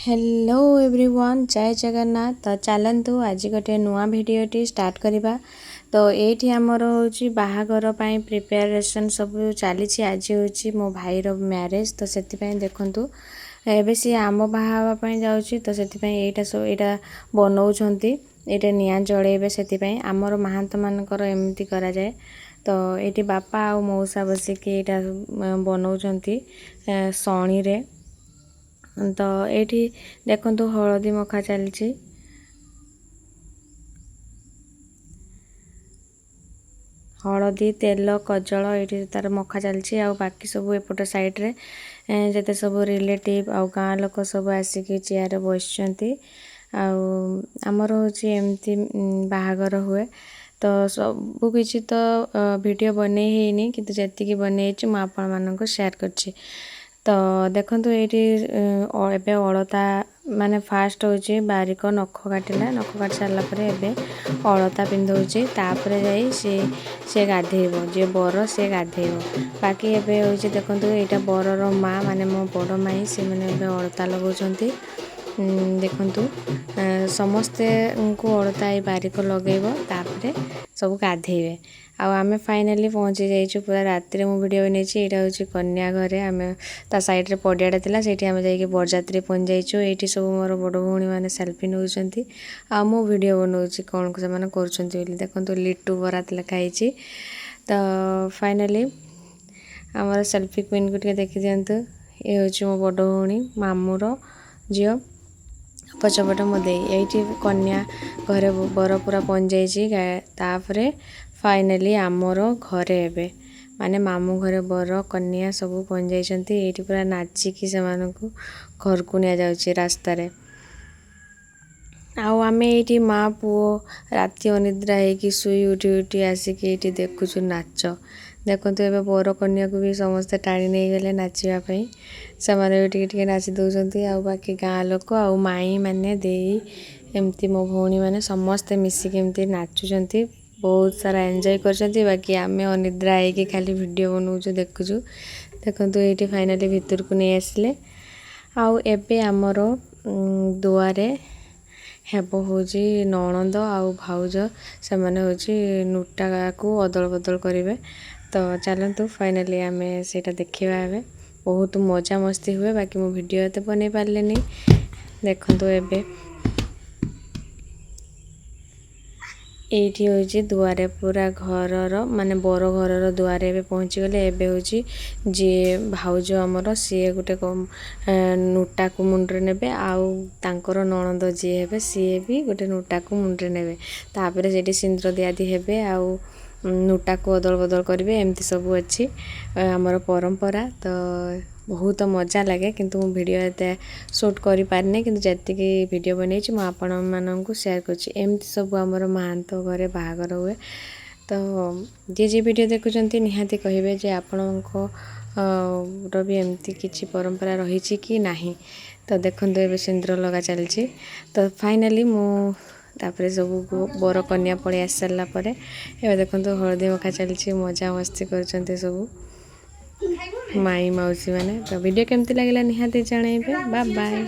Hello everyone जय जगन्नाथ। तो चलतु आज गोटे नुआ भिडटी स्टार्ट करवा। तो ये आमर हूँ बाहागर प्रिपेरेसन सब चली। आज हूँ मो भाईर मैरेज। तो से देखु एबे सी आम बाहावाई जाऊँगी। तो से सब यहाँ बनाऊँच ये निआ जड़े से आमर महांत मानकर एमती करा जाए। तो ये बापा आ मौसा बसिक यहाँ बनाऊँच शणी रे। तो ये देखु हलदी मखा चलती। हलदी तेल कजल ये तार मखा चलती। आ बाकी सब एपट साइड रे जते सब रिलेटिव आ गाँ लोक सब आसिक चेयर बस। आमर हूँ एमती बाहागर हुए। तो सब किसी तो वीडियो बने ही किंतु जी बने आपण मानक शेयर कर। तो देखु ये अलता माने फास्ट हूँ बारिक नख काटिला। नख काट सारापर एबे अलता पिंधौचे। तापर जाई से गाधेब जे बर से गाधेब। बाकी एबे हूँ देखु यहाँ बरर माँ माने मो बड़ माई से मैंने अलता लगाउछंती। देखु समस्ते को अलता ये बारिक लगेब तापर सब गाधेबे। आमे फाइनाली पहुँची जाइए पूरा राति में वीडियो बनी। यहाँ हूँ कन्या घरे आम ता साइड रे पड़ियाटा था से जाकि बरजात्री पहुँच जाइए। ये सब मोर बड़ भौणी मैंने सेल्फी नौ आ मो वीडियो बनाऊँगी कौन को से कर। देखो लिट्टू बरात लिखाई। तो फाइनाली आमर सेल्फी क्वीन को देखी दिंतु। ये हूँ मो बड़ भौणी मामूर झील पछपट मो दे। ये कन्या घरे बर पूरा पहुँच जाइए। फाइनाली आमर घरे एबे माने मामू घरे बर कन्या सब पहुँच जाइछंती। ये पूरा नाचिकी से घर को निया जाउची रास्ता रे। आमे ये माँ पुओ राति अनिद्रा होगी शुई उठी उठी आसिक ये देखुचु नाच। देखते ए बर कन्या को भी समस्ते टाणी नहीं गले नाचापी। से नाची दौरान आ बाकी गाँ लोक आ माई मैंने दे एमती मो भौणी मैंने समस्ते मिसिक एमती नाचुंट। बहुत सारा एंजॉय कर। बाकी आमे अनिद्रा है खाली वीडियो बनाऊँ देखुचु। देखो ये फाइनाली भितर को नहीं आसिले। आउ एबे आमर दुआरे हेब हूँ नणंद आउ भाउज से माने हूँ नूटा को अदल बदल करेंगे। तो चलतु फाइनाली आमे सेटा देखा। एबे बहुत मजा मस्ती हुए। बाकी मो वीडियो एते बनै पारलेनी। देखो एबे ये हूँ दुआरे पूरा घरर माने बर घरर दुआरे एबे पहुँची गले। एबे हूँ जी भाउज आमर सी गोटे नूटा को मुंड्रे नेबे आउ तांकर नणंद जी हेबे सी भी गोटे नूटा को मुंड्रे नेबे। तापर सेठी सिंदूर दियादी हेबे आउ नूटा को अदल बदल करेंगे। एमती सब अच्छी आमर परंपरा। तो बहुत मजा लगे किंतु मु वीडियो एते शूट करि पारने किंतु जतिकी वीडियो बनै छी मु आपण माननकु शेयर करछि। एमती सब आमर महांत घरे बाहागर हुए। तो जे वीडियो देखुचंती निहाती कहिबे जे आपणको रवि एमती किछि परंपरा रही कि नाही। तो देखंतु एबे सिंदूर लगा चलछि। तो फाइनाली मु तापर सब बर कन्या पड़े आस सारा पर ए देखो हलदी मखा चलती। मजा मस्ती कर सब माई मौसी मैंने। तो वीडियो केमती लगे निहाती जनइबे। Bye bye.